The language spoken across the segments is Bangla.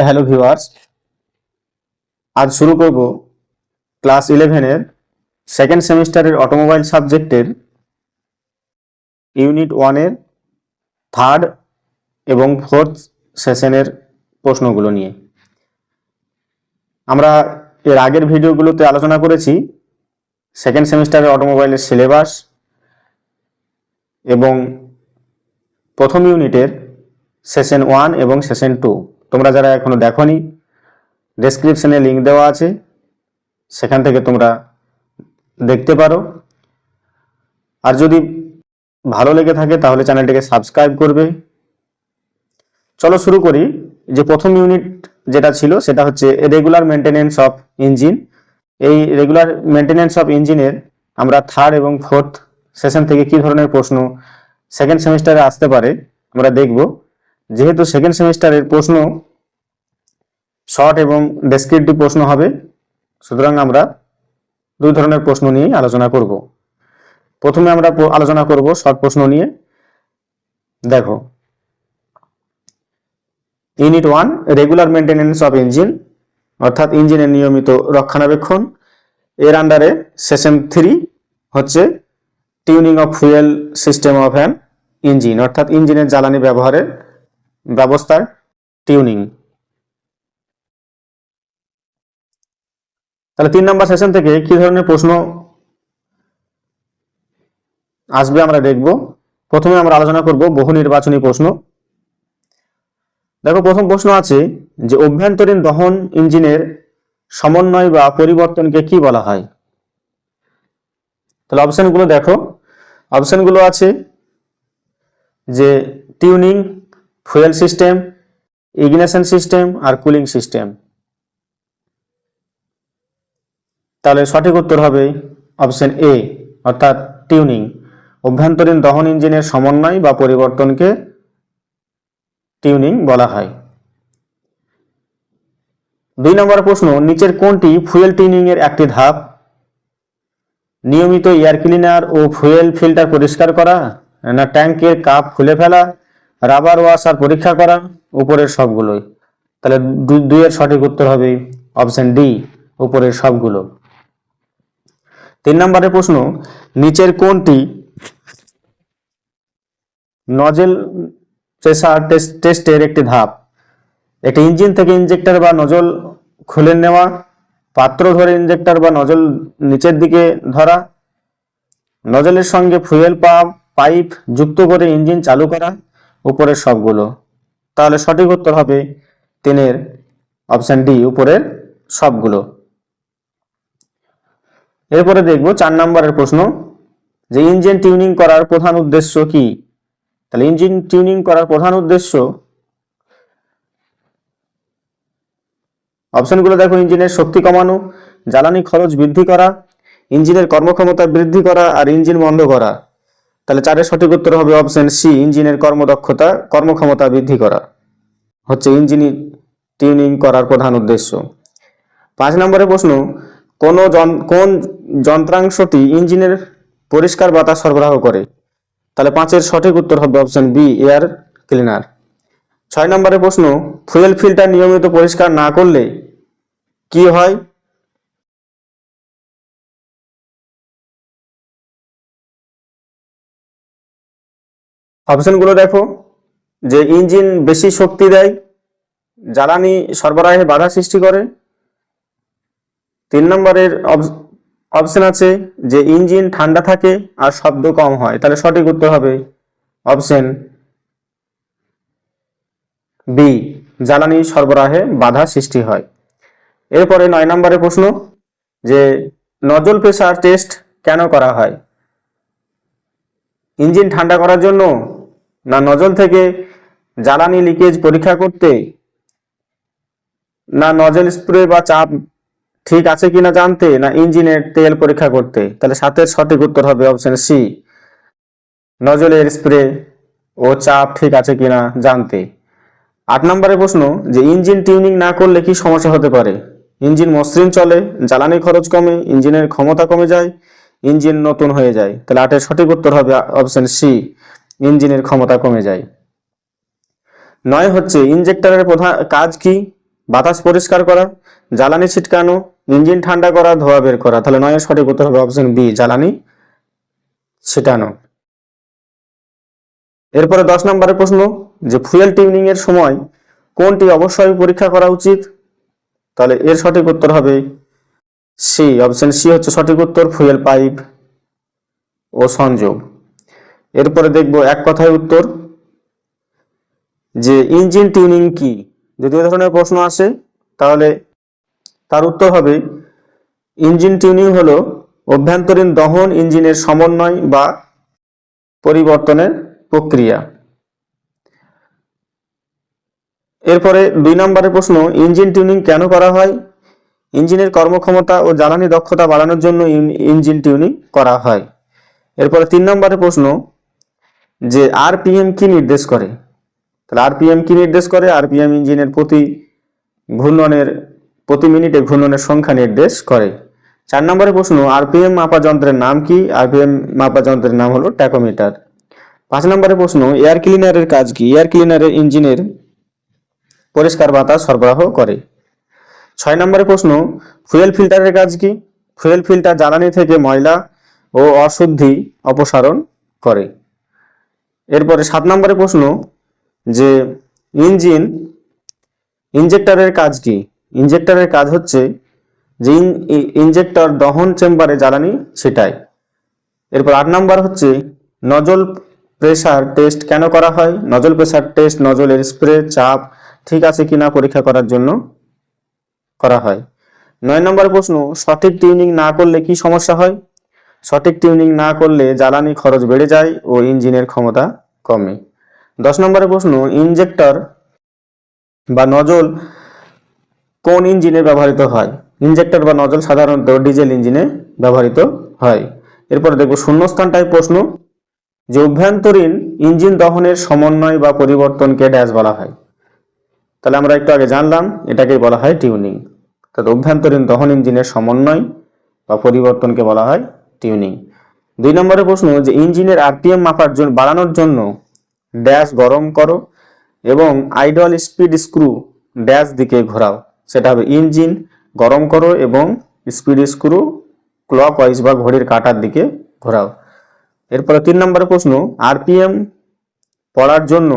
হ্যালো ভিউয়ার্স, আজ শুরু করব ক্লাস 11-এর সেকেন্ড সেমিস্টারের অটোমোবাইল সাবজেক্টের ইউনিট 1-এর থার্ড এবং ফোর্থ সেশনের প্রশ্নগুলো নিয়ে। আমরা এর আগের ভিডিওগুলোতে আলোচনা করেছি সেকেন্ড সেমিস্টারের অটোমোবাইলের সিলেবাস এবং প্রথম ইউনিটের সেশন 1 এবং সেশন 2। তোমরা যারা এখনো দেখোনি, ডেসক্রিপশনে লিংক দেওয়া আছে, সেখান থেকে তোমরা দেখতে পারো। আর যদি ভালো লেগে থাকে তাহলে চ্যানেলটিকে সাবস্ক্রাইব করবে। চলো শুরু করি। যে প্রথম ইউনিট যেটা ছিল সেটা হচ্ছে রেগুলার মেনটেনেন্স অফ ইঞ্জিন। এই রেগুলার মেনটেনেন্স অফ ইঞ্জিনের আমরা থার্ড এবং ফোর্থ সেশন থেকে কি ধরনের প্রশ্ন সেকেন্ড সেমিস্টারে আসতে পারে আমরা দেখব। যেহেতু সেকেন্ড সেমিস্টারের প্রশ্ন শর্ট এবং ডেসক্রিপটিভ প্রশ্ন হবে, সুতরাং আমরা দুই ধরনের প্রশ্ন নিয়ে আলোচনা করব। প্রথমে আমরা আলোচনা করব শর্ট প্রশ্ন নিয়ে। দেখো, unit 1 regular maintenance of engine, অর্থাৎ ইঞ্জিনের নিয়মিত রক্ষণাবেক্ষণ। এর আন্ডারে সেশন 3 হচ্ছে tuning of fuel system of an engine, অর্থাৎ ইঞ্জিনের জ্বালানি ব্যবহারের ব্যবস্থার টিউনিং। তাহলে 3 নম্বর সেশন থেকে কি ধরনের প্রশ্ন আসবে আমরা দেখব। প্রথমে আমরা আলোচনা করব বহু নির্বাচনী প্রশ্ন। দেখো, প্রথম প্রশ্ন আছে যে অভ্যন্তরীণ দহন ইঞ্জিনের সমন্বয় বা পরিবর্তনকে কি বলা হয়। তাহলে অপশনগুলো দেখো, অপশনগুলো আছে যে tuning, fuel system, ignition system আর কুলিং সিস্টেম। তাহলে সঠিক উত্তর হবে অপশন এ, অর্থাৎ টিউনিং। অভ্যন্তরীণ দহন ইঞ্জিনের সমন্বয় বা পরিবর্তনকে টিউনিং বলা হয়। 2 নম্বর প্রশ্ন, নিচের কোনটি ফুয়েল টিউনিং এর একটি ধাপ? নিয়মিত এয়ার ক্লিনার ও ফুয়েল ফিল্টার পরিষ্কার করা, না ট্যাঙ্কের কাপ খুলে ফেলা, রাবার ওয়াশার পরীক্ষা করা, উপরের সবগুলোই। তাহলে 2 এর সঠিক উত্তর হবে অপশন ডি, উপরের সবগুলো। 3 নম্বরের প্রশ্ন, নিচের কোনটি নজেল প্রেসার টেস্টের একটি ধাপ? একটি ইঞ্জিন থেকে ইনজেক্টর বা নজল খুলে নেওয়া, পাত্র ধরে ইনজেক্টর বা নজল নিচের দিকে ধরা, নজলের সঙ্গে ফুয়েল পাইপ যুক্ত করে ইঞ্জিন চালু করা, উপরের সবগুলো। তাহলে সঠিক উত্তর হবে 3 অপশন ডি, উপরের সবগুলো। এরপরে দেখব 4 নম্বরের প্রশ্ন, যে ইঞ্জিন টিউনিং করার প্রধান উদ্দেশ্য কি? তাহলে ইঞ্জিন টিউনিং করার প্রধান উদ্দেশ্য, অপশনগুলো দেখো, ইঞ্জিনের শক্তি কমানো, জ্বালানি খরচ বৃদ্ধি করা, ইঞ্জিনের কর্মক্ষমতা বৃদ্ধি করা আর ইঞ্জিন বন্ধ করা। তাহলে 4 এর সঠিক উত্তর হবে অপশন সি, ইঞ্জিনের কর্মক্ষমতা বৃদ্ধি করা হচ্ছে ইঞ্জিন টিউনিং করার প্রধান উদ্দেশ্য। 5 নম্বরের প্রশ্ন, কোন যন্ত্রাংশটি ইঞ্জিনের পরিষ্কার বাতাস সরবরাহ করে? তাহলে 5 এর সঠিক উত্তর হবে অপশন বি, এয়ার ক্লিনার। 6 নম্বরের প্রশ্ন, ফুয়েল ফিল্টার নিয়মিত পরিষ্কার না করলে কি হয়? অপশনগুলো দেখো, যে ইঞ্জিন বেশি শক্তি দেয়, জ্বালানি সরবরাহে বাধা সৃষ্টি করে। 3 নম্বরের অপশন আছে যে ইঞ্জিন ঠান্ডা থাকে আর শব্দ কম হয়। তাহলে সঠিক উত্তর হবে অপশন বি, জ্বালানি সরবরাহে বাধা সৃষ্টি হয়। এরপরে 9 নম্বরের প্রশ্ন, যে নজল প্রেসার টেস্ট কেন করা হয়? ইঞ্জিন ঠান্ডা করার জন্য, না নজল থেকে জ্বালানি লিকেজ পরীক্ষা করতে, না নজল স্প্রে বা চাপ ঠিক আছে কিনা জানতে, না ইঞ্জিনের তেল পরীক্ষা করতে। তাহলে 7 এর সঠিক উত্তর হবে অপশন সি, নজলের স্প্রে ও চাপ ঠিক আছে কিনা জানতে। 8 নম্বরের প্রশ্ন, যে ইঞ্জিন টিউনিং না করলে কি সমস্যা হতে পারে? ইঞ্জিন মসৃণ চলে, জ্বালানি খরচ কমে, ইঞ্জিনের ক্ষমতা কমে যায়, ইঞ্জিন নতুন হয়ে যায়। তাহলে 8 এর সঠিক উত্তর হবে অপশন সি, ইঞ্জিনের ক্ষমতা কমে যায়। 9 হচ্ছে ইনজেক্টরের প্রধান কাজ কি? বাতাস পরিষ্কার করা, জ্বালানি ছিটকানো, ইঞ্জিন ঠান্ডা করা, ধোয়া বের করা। তাহলে 9 এর সঠিক উত্তর হবে অপশন বি, জ্বালানি ছিটানো। এরপরে 10 নম্বরের প্রশ্ন, যে ফুয়েল টিউনিং এর সময় কোনটি অবশ্যই পরীক্ষা করা উচিত? তাহলে এর সঠিক উত্তর হবে সি, অপশন সি হচ্ছে সঠিক উত্তর, ফুয়েল পাইপ ও সংযোগ। এরপরে দেখব এক কথায় উত্তর, যে ইঞ্জিন টিউনিং কি? যদি এই ধরনের প্রশ্ন আসে তাহলে তার উত্তর হবে ইঞ্জিন টিউনিং হলো অভ্যন্তরীণ দহন ইঞ্জিনের সমন্বয় বা পরিবর্তনের প্রক্রিয়া। এরপরে 2 নম্বরের প্রশ্ন, ইঞ্জিন টিউনিং কেন করা হয়? ইঞ্জিনের কর্মক্ষমতা ও জ্বালানি দক্ষতা বাড়ানোর জন্য ইঞ্জিন টিউনিং করা হয়। এরপরে 3 নম্বরের প্রশ্ন, যে আরপিএম কি নির্দেশ করে? তাহলে আরপিএম কি নির্দেশ করে? আরপিএম ইঞ্জিনের প্রতি মিনিটে ঘূর্ণনের সংখ্যা নির্দেশ করে। 4 নম্বরের প্রশ্ন, আরপিএম মাপা যন্ত্রের নাম কি? আরপিএম মাপা যন্ত্রের নাম হলো ট্যাকোমিটার। 5 নম্বরের প্রশ্ন, এয়ার ক্লিনারের কাজ কি? এয়ার ক্লিনারের ইঞ্জিনের পরিষ্কার বাতাস সরবরাহ করে। 6 নম্বরের প্রশ্ন, ফুয়েল ফিল্টারের কাজ কি? ফুয়েল ফিল্টার জ্বালানি থেকে ময়লা ও অশুদ্ধি অপসারণ করে। এরপরে 7 নম্বরের প্রশ্ন, যে ইনজেক্টরের কাজ কি? ইনজেক্টরের কাজ হচ্ছে যে ইনজেক্টর দহন চেম্বারে জ্বালানি ছিটায়। এরপর 8 নম্বর হচ্ছে নজল প্রেসার টেস্ট কেন করা হয়? নজল প্রেসার টেস্ট নজলের স্প্রে চাপ ঠিক আছে কিনা পরীক্ষা করার জন্য করা হয়। 9 নম্বর প্রশ্ন, সঠিক টিউনিং না করলে কি সমস্যা হয়? সঠিক টিউনিং না করলে জ্বালানি খরচ বেড়ে যায় ও ইঞ্জিনের ক্ষমতা কমে। 10 নম্বরের প্রশ্ন, ইনজেক্টর বা নজল কোন ইঞ্জিনে ব্যবহৃত হয়? ইনজেক্টর বা নজল সাধারণত ডিজেল ইঞ্জিনে ব্যবহৃত হয়। এরপর দেখব শূন্যস্থান টাইপ প্রশ্ন, যে অভ্যন্তরীণ ইঞ্জিন দহনের সমন্বয় বা পরিবর্তনকে ড্যাশ বলা হয়। তাহলে আমরা একটু আগে জানলাম এটাকেই বলা হয় টিউনিং। তাহলে অভ্যন্তরীণ দহন ইঞ্জিনের সমন্বয় বা পরিবর্তনকে বলা হয় টিউনিং। 2 নম্বরের প্রশ্ন, যে ইঞ্জিনের আরপিএম মাপার জন্য বাড়ানোর জন্য ড্যাশ গরম করো এবং আইডল স্পিড স্ক্রু ড্যাশ দিকে ঘোরাও। সেটা হবে ইঞ্জিন গরম করো এবং স্পিড স্ক্রু ক্লকওয়াইজ বা ঘড়ির কাঁটার দিকে ঘোরাও। এরপরে 3 নম্বরের প্রশ্ন, আরপিএম পড়ার জন্য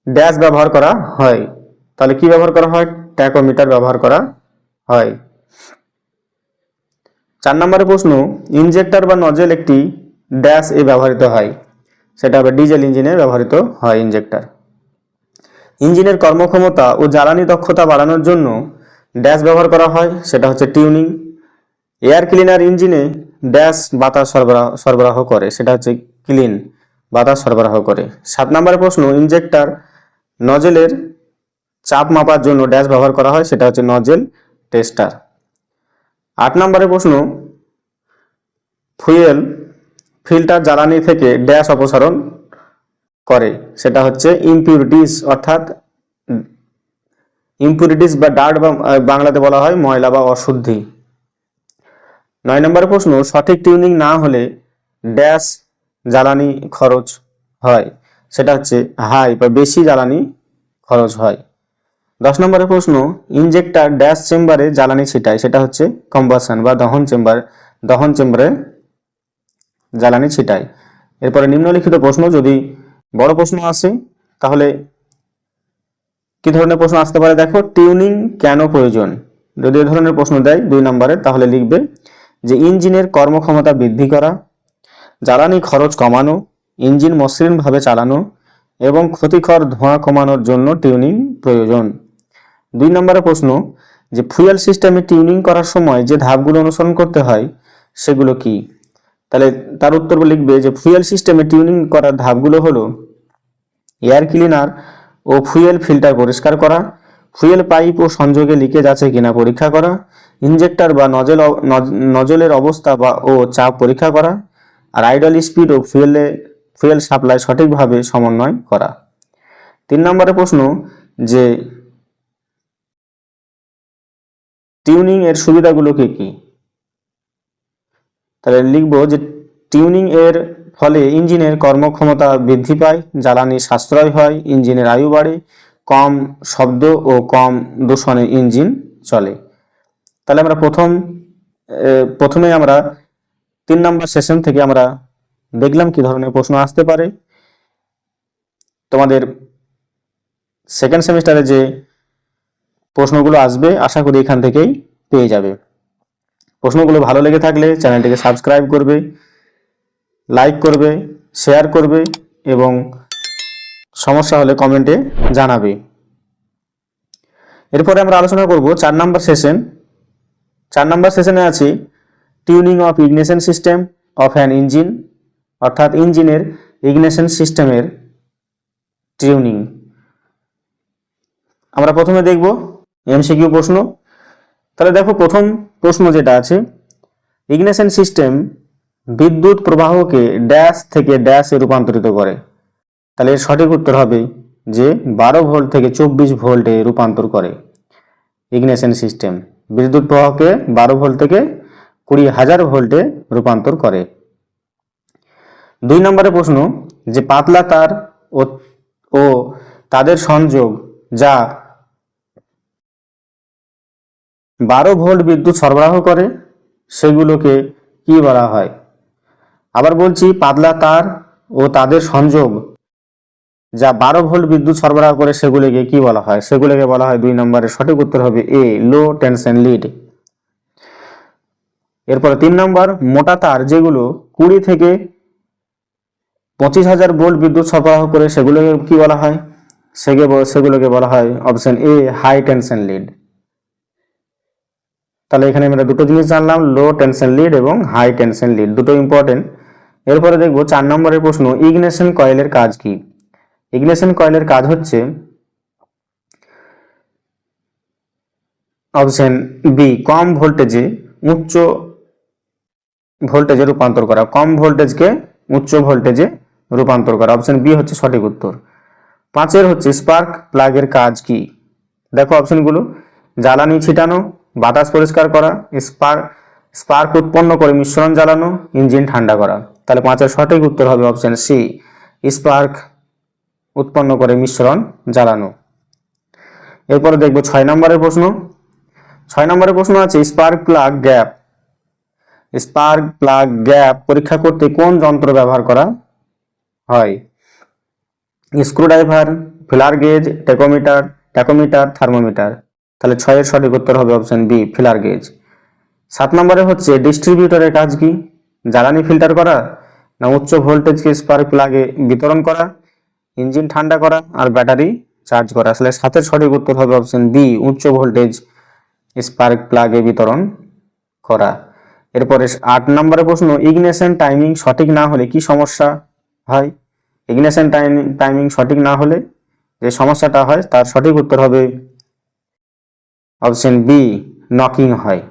ড্যাশ ব্যবহার করা হয়। তাহলে কি ব্যবহার করা হয়? ট্যাকোমিটার ব্যবহার করা হয়। 4 নম্বরের প্রশ্ন, ইনজেক্টর বা নজেল একটি ড্যাশ এ ব্যবহৃত হয়। সেটা হবে ডিজেল ইঞ্জিনে ব্যবহৃত হয় ইনজেক্টর। ইঞ্জিনের কর্মক্ষমতা ও জ্বালানি দক্ষতা বাড়ানোর জন্য ড্যাশ ব্যবহার করা হয়। সেটা হচ্ছে টিউনিং। এয়ার ক্লিনার ইঞ্জিনে ড্যাশ বাতাস সরবরাহ করে। সেটা হচ্ছে ক্লিন, বাতাস সরবরাহ করে। 7 নম্বরের প্রশ্ন, ইনজেক্টর নজেলের চাপ মাপার জন্য ড্যাশ ব্যবহার করা হয়। সেটা হচ্ছে নজেল টেস্টার। 8 নম্বরের প্রশ্ন, ফুয়েল ফিল্টার জ্বালানি থেকে ড্যাশ অপসারণ করে। সেটা হচ্ছে ইমপিউরিটিস, অর্থাৎ ইমপিউরিটিস বা ডার্ট বা বাংলাতে বলা হয় ময়লা বা অশুদ্ধি। 9 নম্বরের প্রশ্ন, সঠিক টিউনিং না হলে ড্যাশ জ্বালানি খরচ হয়। সেটা হচ্ছে হাই বা বেশি জ্বালানি খরচ হয়। 10 নম্বরের প্রশ্ন, ইনজেক্টর ড্যাশ চেম্বারে জ্বালানি ছিটায়। সেটা হচ্ছে কম্বাসন বা দহন চেম্বারে জ্বালানি ছিটায়। এরপরে নিম্নলিখিত প্রশ্ন, যদি বড় প্রশ্ন আসে তাহলে কি ধরনের প্রশ্ন আসতে পারে দেখো, টিউনিং কেন প্রয়োজন? যদি এই ধরনের প্রশ্ন দেয় 2 নম্বরে তাহলে লিখবে যে ইঞ্জিনের কর্মক্ষমতা বৃদ্ধি করা, জ্বালানি খরচ কমানো, ইঞ্জিন মসৃণভাবে চালানো এবং ক্ষতিকর ধোঁয়া কমানোর জন্য টিউনিং প্রয়োজন। 2 নম্বরের প্রশ্ন, যে ফুয়েল সিস্টেমে টিউনিং করার সময় যে ধাপগুলো অনুসরণ করতে হয় সেগুলো কি? তাহলে তার উত্তর লিখবে যে ফুয়েল সিস্টেমে টিউনিং করার ধাপগুলো হলো এয়ার ক্লিনার ও ফুয়েল ফিল্টার পরিষ্কার করা, ফুয়েল পাইপ ও সংযোগে লিকেজ আছে কিনা পরীক্ষা করা, ইনজেক্টর বা নজলের অবস্থা ও চাপ পরীক্ষা করা, আর আইডল স্পিড ও ফুয়েল সাপ্লাই সঠিকভাবে সমন্বয় করা। 3 নম্বরের প্রশ্ন, যে টিউনিং এর সুবিধাগুলো কি কি? তাহলে লিখবো যে টিউনিং এর ফলে ইঞ্জিনের কর্মক্ষমতা বৃদ্ধি পায়, জ্বালানি সাশ্রয় হয়, ইঞ্জিনের আয়ু বাড়ে, কম শব্দ ও কম দূষণে ইঞ্জিন চলে। তাহলে আমরা প্রথমে আমরা 3 নম্বর সেশন থেকে আমরা দেখলাম কি ধরনের প্রশ্ন আসতে পারে। তোমাদের সেকেন্ড সেমিস্টারে যে প্রশ্নগুলো আসবে আশা করি এখান থেকেই পেয়ে যাবে। প্রশ্নগুলো ভালো লেগে থাকলে চ্যানেলটিকে সাবস্ক্রাইব করবে, লাইক করবে, শেয়ার করবে এবং সমস্যা হলে কমেন্টে জানাবে। এরপরে আমরা আলোচনা করব 4 নম্বর সেশন। 4 নম্বর সেশনে আছে tuning of ignition system of an engine, অর্থাৎ ইঞ্জিনের ইগনিশন সিস্টেমের টিউনিং। আমরা প্রথমে দেখব এমসিকিউ প্রশ্ন। তাহলে দেখো প্রথম প্রশ্ন যেটা আছে, ইগনিশন সিস্টেম বিদ্যুৎ প্রবাহকে ড্যাশ থেকে ড্যাশে রূপান্তরিত করে। তাহলে এর সঠিক উত্তর হবে যে 12 ভোল্ট থেকে 24 ভোল্টে রূপান্তর করে। ইগনিশন সিস্টেম বিদ্যুৎ প্রবাহকে 12 ভোল্ট থেকে 20,000 ভোল্টে রূপান্তর করে। 2 নম্বরের প্রশ্ন, যে পাতলা তার ও তাদের সংযোগ যা 12 ভোল্ট বিদ্যুৎ সরবরাহ করে সেগুলোকে কি বলা হয়? আবার বলছি, পাতলা তার ও তাদের সংযোগ যা 12 ভোল্ট বিদ্যুৎ সরবরাহ করে সেগুলোকে কি বলা হয়? সেগুলোকে বলা হয় 2 নম্বরের সঠিক উত্তর হবে এ, লো টেনশন লিড। এরপরে 3 নম্বর, মোটা তার যেগুলো 20 থেকে 25,000 ভোল্ট বিদ্যুৎ সরবরাহ করে সেগুলোকে কি বলা হয়? সেগুলোকে বলা হয় option A, high tension lead. তাহলে এখানে আমরা দুটো জিনিস জানলাম, লো টেনশন লিড এবং হাই টেনশন লিড, দুটো ইম্পর্টেন্ট। এরপরে দেখব 4 নম্বরের প্রশ্ন, ইগনিশন কয়েলের কাজ কি? ইগনিশন কয়েলের কাজ হচ্ছে অপশন বি, কম ভোল্টেজে উচ্চ ভোল্টেজে রূপান্তর করা। কম ভোল্টেজকে উচ্চ ভোল্টেজে রূপান্তর করা, অপশন বি হচ্ছে সঠিক উত্তর। 5 হচ্ছে স্পার্ক প্লাগের কাজ কি? দেখো অপশনগুলো, জ্বালানি ছিটানো, বাতাস পরিষ্কার করা, স্পার্ক উৎপন্ন করে মিশ্রণ জ্বালানো, ইঞ্জিন ঠান্ডা করা। তাহলে 5 সঠিক উত্তর হবে অপশন সি, স্পার্ক উৎপন্ন করে মিশ্রণ জ্বালানো। এরপরে দেখব 6 নম্বরের প্রশ্ন। 6 নম্বরের প্রশ্ন আছে spark plug gap. Spark plug gap পরীক্ষা করতে কোন যন্ত্র ব্যবহার করা হয়? Screwdriver, feeler gauge, tachometer, thermometer. তাহলে 6 সঠিক উত্তর হবে অপশন বি, ফিলার গেজ। 7 নম্বরে হচ্ছে ডিস্ট্রিবিউটরের কাজ কি? জ্বালানি ফিল্টার করা, না উচ্চ ভোল্টেজকে স্পার্ক প্লাগে বিতরণ করা, ইঞ্জিন ঠান্ডা করা, আর ব্যাটারি চার্জ করা। আসলে 7 সঠিক উত্তর হবে অপশন বি, উচ্চ ভোল্টেজ স্পার্ক প্লাগে বিতরণ করা। এরপরে 8 নম্বরের প্রশ্ন, ইগনিশন টাইমিং সঠিক না হলে কি সমস্যা হয়? ইগনিশন টাইমিং সঠিক না হলে যে সমস্যাটা হয় তার সঠিক উত্তর হবে অপশন বি, নকিং হয়।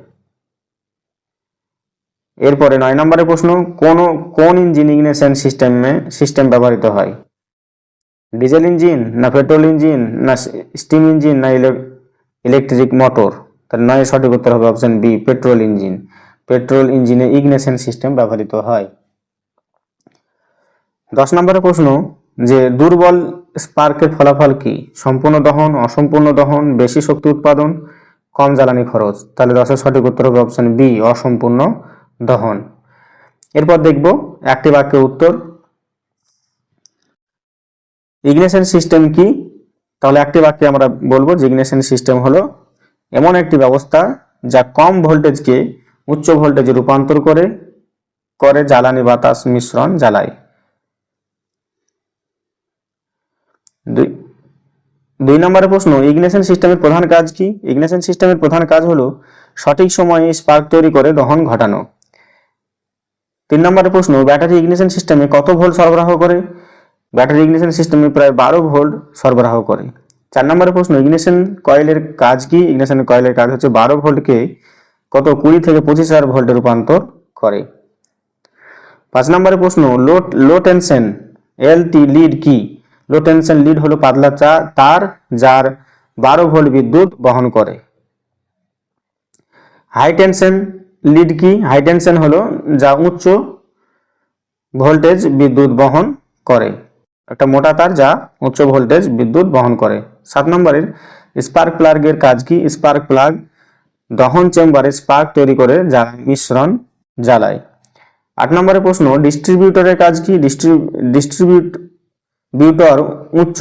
এরপরে 9 নম্বরের প্রশ্ন, কোন ইঞ্জিন ইগনিশন সিস্টেম ব্যবহৃত হয়? ডিজেল ইঞ্জিন, না পেট্রোল ইঞ্জিন, না স্টিম ইঞ্জিন, না ইলেকট্রিক মোটর? তাহলে 9 সঠিক উত্তর হবে option B, petrol engine. Petrol ইঞ্জিনে ইগনিশন সিস্টেম ব্যবহৃত হয়। 10 নম্বরের প্রশ্ন, যে দুর্বল স্পার্কের ফলাফল কি? সম্পূর্ণ দহন, অসম্পূর্ণ দহন, বেশি শক্তি উৎপাদন, কম জ্বালানি খরচ। তাহলে 10 সঠিক উত্তর হবে অপশন বি, অসম্পূর্ণ দহন। এরপর দেখব একটি বাক্যের উত্তর। ইগনিশন সিস্টেম কি? তাহলে একটি বাক্যে আমরা বলবো যে ইগনিশন সিস্টেম হলো এমন একটি ব্যবস্থা যা কম ভোল্টেজকে উচ্চ ভোল্টেজে রূপান্তর করে জ্বালানি বাতাস মিশ্রণ জ্বালায়। 2 নম্বরের প্রশ্ন, ইগনিশন সিস্টেমের প্রধান কাজ কি? ইগনিশন সিস্টেমের প্রধান কাজ হলো সঠিক সময়ে স্পার্ক তৈরি করে দহন ঘটানো। 3 নম্বরের প্রশ্ন, ব্যাটারি ইগনিশন সিস্টেমে কত ভোল্ট সরবরাহ করে? ব্যাটারি ইগনিশন সিস্টেমে প্রায় 12 ভোল্ট সরবরাহ করে। 4 নম্বরের প্রশ্ন, ইগনিশন কয়েলের কাজ কি? ইগনিশন কয়েলের কাজ হচ্ছে 12 ভোল্টকে 20 থেকে 25,000 ভোল্টে রূপান্তর করে। 5 নম্বরের প্রশ্ন, লো টেনশন এলটি লিড কি? লো টেনশন লিড হলো পাতলা তার যার 12 ভোল্ট বিদ্যুৎ বহন করে। হাই টেনশন লিড কি? হাই টেনশন হলো যা উচ্চ ভোল্টেজ বিদ্যুৎ বহন করে, একটা মোটা তার যা উচ্চ ভোল্টেজ বিদ্যুৎ বহন করে। 7 নম্বরের স্পার্ক প্লাগের কাজ কি? স্পার্ক প্লাগ দহন চেম্বারে স্পার্ক তৈরি করে মিশ্রণ জ্বালায়। 8 নম্বরের প্রশ্ন, ডিস্ট্রিবিউটরের কাজ কি? ডিস্ট্রিবিউটর উচ্চ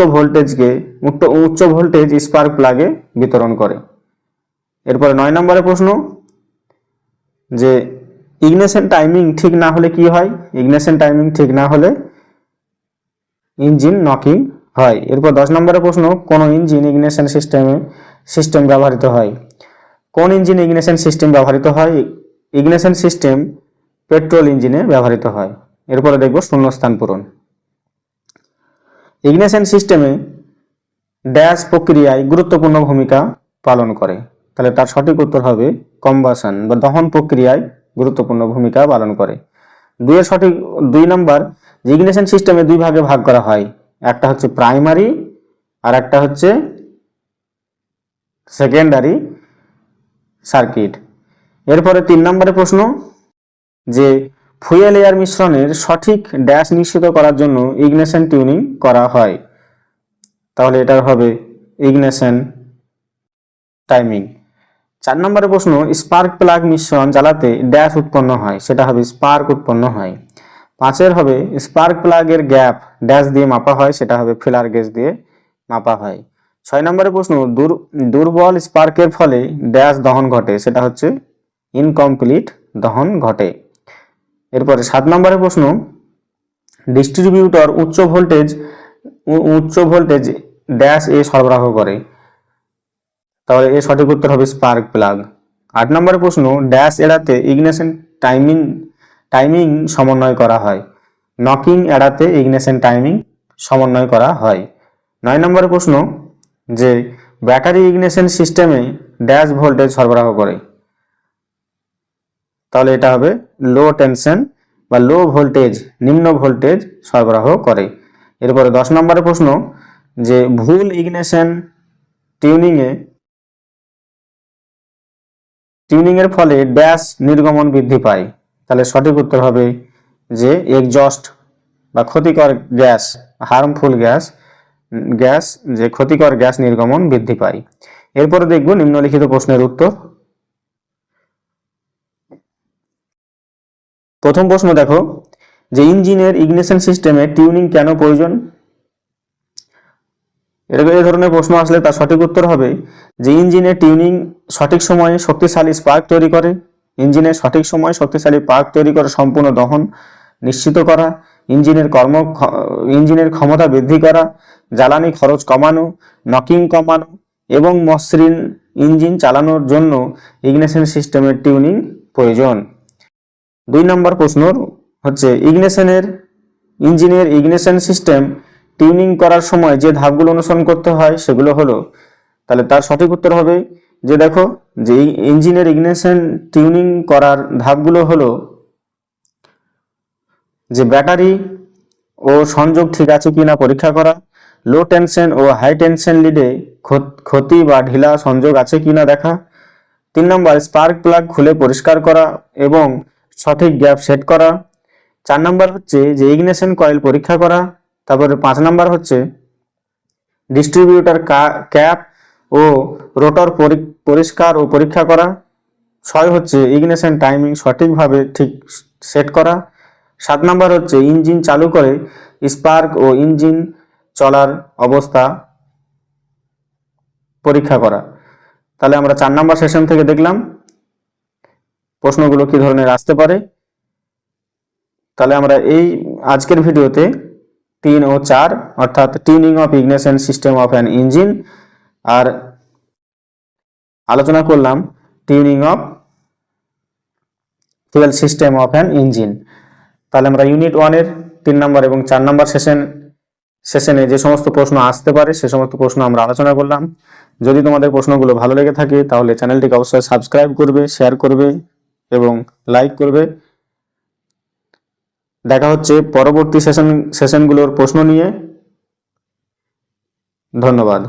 ভোল্টেজ স্পার্ক প্লাগে বিতরণ করে। এরপরে 9 নম্বরের প্রশ্ন, যে ইগনিশন টাইমিং ঠিক না হলে কি হয়? ইগনিশন টাইমিং ঠিক না হলে ইঞ্জিন নকিং হয়। এরপর 10 নম্বরের প্রশ্ন, কোন ইঞ্জিন ইগনিশন সিস্টেম ব্যবহৃত হয়? কোন ইঞ্জিনে ইগনিশন সিস্টেম ব্যবহৃত হয়? ইগনিশন সিস্টেম পেট্রোল ইঞ্জিনে ব্যবহৃত হয়। এরপরে দেখব শূন্যস্থান পূরণ। ইগনিশন সিস্টেমে ড্যাশ প্রক্রিয়ায় গুরুত্বপূর্ণ ভূমিকা পালন করে। তাহলে তার সঠিক উত্তর হবে কম্বাসন বা দহন প্রক্রিয়ায় গুরুত্বপূর্ণ ভূমিকা পালন করে। 2 নম্বর, ইগনিশন সিস্টেমে 2 ভাগে ভাগ করা হয়, একটা হচ্ছে প্রাইমারি আর একটা হচ্ছে সেকেন্ডারি সার্কিট। এরপরে 3 নম্বরের প্রশ্ন, যে ফুয়েল এয়ার মিশ্রণের সঠিক ড্যাশ নিশ্চিত করার জন্য ইগনিশন টিউনিং করা হয়। তাহলে এটা হবে ইগনিশন টাইমিং। 4 নম্বরের প্রশ্ন, স্পার্ক প্লাগ মিশ্রণ জ্বালাতে ড্যাশ উৎপন্ন হয়, সেটা হবে স্পার্ক উৎপন্ন হয়। 5 হবে স্পার্ক প্লাগের গ্যাপ ড্যাশ দিয়ে মাপা হয়, সেটা হবে ফিলার গেজ দিয়ে মাপা হয়। 6 নম্বরের প্রশ্ন, দুর্বল স্পার্কের ফলে ড্যাশ দহন ঘটে, সেটা হচ্ছে ইনকমপ্লিট দহন ঘটে। এরপরে 7 নম্বরের প্রশ্ন, ডিস্ট্রিবিউটর উচ্চ ভোল্টেজ ড্যাশ এ সরবরাহ করে। তাহলে এর সঠিক উত্তর হবে স্পার্ক প্লাগ। 8 নম্বরের প্রশ্ন, ড্যাশ এড়াতে ইগনিশন টাইমিং সমন্বয় করা হয়। নকিং এড়াতে ইগনিশন টাইমিং সমন্বয় করা হয়। 9 নম্বরের প্রশ্ন, যে ব্যাটারি ইগনিশন সিস্টেমে ড্যাশ ভোল্টেজ সরবরাহ করে। তাহলে এটা হবে লো টেনশন বা লো ভোল্টেজ, নিম্ন ভোল্টেজ সরবরাহ করে। এরপরে 10 নম্বরের প্রশ্ন, যে ভুল ইগনিশন টিউনিং এর ফলে ড্যাশ নির্গমন বৃদ্ধি পায়। তাহলে সঠিক উত্তর হবে যে এক্সজস্ট বা ক্ষতিকর গ্যাস, হার্মফুল গ্যাস যে ক্ষতিকর গ্যাস নির্গমন বৃদ্ধি পায়। এরপরে দেখব নিম্নলিখিত প্রশ্নের উত্তর। প্রথম প্রশ্ন দেখো, যে ইঞ্জিনের ইগনিশন সিস্টেমে টিউনিং কেন প্রয়োজন? এরকম এই ধরনের প্রশ্ন আসলে তার সঠিক উত্তর হবে যে ইঞ্জিনের টিউনিং সঠিক সময়ে শক্তিশালী স্পার্ক তৈরি করে, ইঞ্জিনের সঠিক সময়ে শক্তিশালী স্পার্ক তৈরি করে সম্পূর্ণ দহন নিশ্চিত করা, ইঞ্জিনের ক্ষমতা বৃদ্ধি করা, জ্বালানি খরচ কমানো, নকিং কমানো এবং মসৃণ ইঞ্জিন চালানোর জন্য ইগনিশন সিস্টেমের টিউনিং প্রয়োজন। 2 নম্বর প্রশ্ন হচ্ছে, ইঞ্জিনের ইগনিশন সিস্টেম টিউনিং করার সময় যে ধাপগুলো অনুসরণ করতে হয় সেগুলো হলো। তাহলে তার সঠিক উত্তর হবে যে দেখো, যে ইঞ্জিনের ইগনিশন টিউনিং করার ধাপগুলো হলো, যে ব্যাটারি ও সংযোগ ঠিক আছে কিনা পরীক্ষা করা, লো টেনশন ও হাই টেনশন লিডে ক্ষতি বা ঢিলা সংযোগ আছে কিনা দেখা, 3 নম্বর স্পার্ক প্লাগ খুলে পরিষ্কার করা এবং সঠিক গ্যাপ সেট করা, 4 নম্বর হচ্ছে যে ইগনিশন কয়েল পরীক্ষা করা, তারপরে 5 নম্বর হচ্ছে ডিস্ট্রিবিউটর ক্যাপ ও রোটর পরিষ্কার ও পরীক্ষা করা, 6 হচ্ছে ইগনিশন টাইমিং সঠিকভাবে ঠিক সেট করা, 7 নম্বর হচ্ছে ইঞ্জিন চালু করে স্পার্ক ও ইঞ্জিন চলার অবস্থা পরীক্ষা করা। তাহলে আমরা 4 নম্বর সেশন থেকে দেখলাম প্রশ্নগুলো কি ধরনের আসতে পারে। তাহলে আমরা এই আজকের ভিডিওতে 3 ও 4 অর্থাৎ tuning of ignition system of an engine আর আলোচনা করলাম tuning of fuel system of an engine. তাহলে আমরা ইউনিট 1 এর 3 নম্বর এবং 4 নম্বর সেশনে যে সমস্ত প্রশ্ন আসতে পারে সে সমস্ত প্রশ্ন আমরা আলোচনা করলাম। যদি তোমাদের প্রশ্নগুলো ভালো লেগে থাকে তাহলে চ্যানেলটিকে অবশ্যই সাবস্ক্রাইব করবে, শেয়ার করবে এবং লাইক করবে। দেখা হচ্ছে পরবর্তী সেশনগুলোর প্রশ্ন নিয়ে। ধন্যবাদ।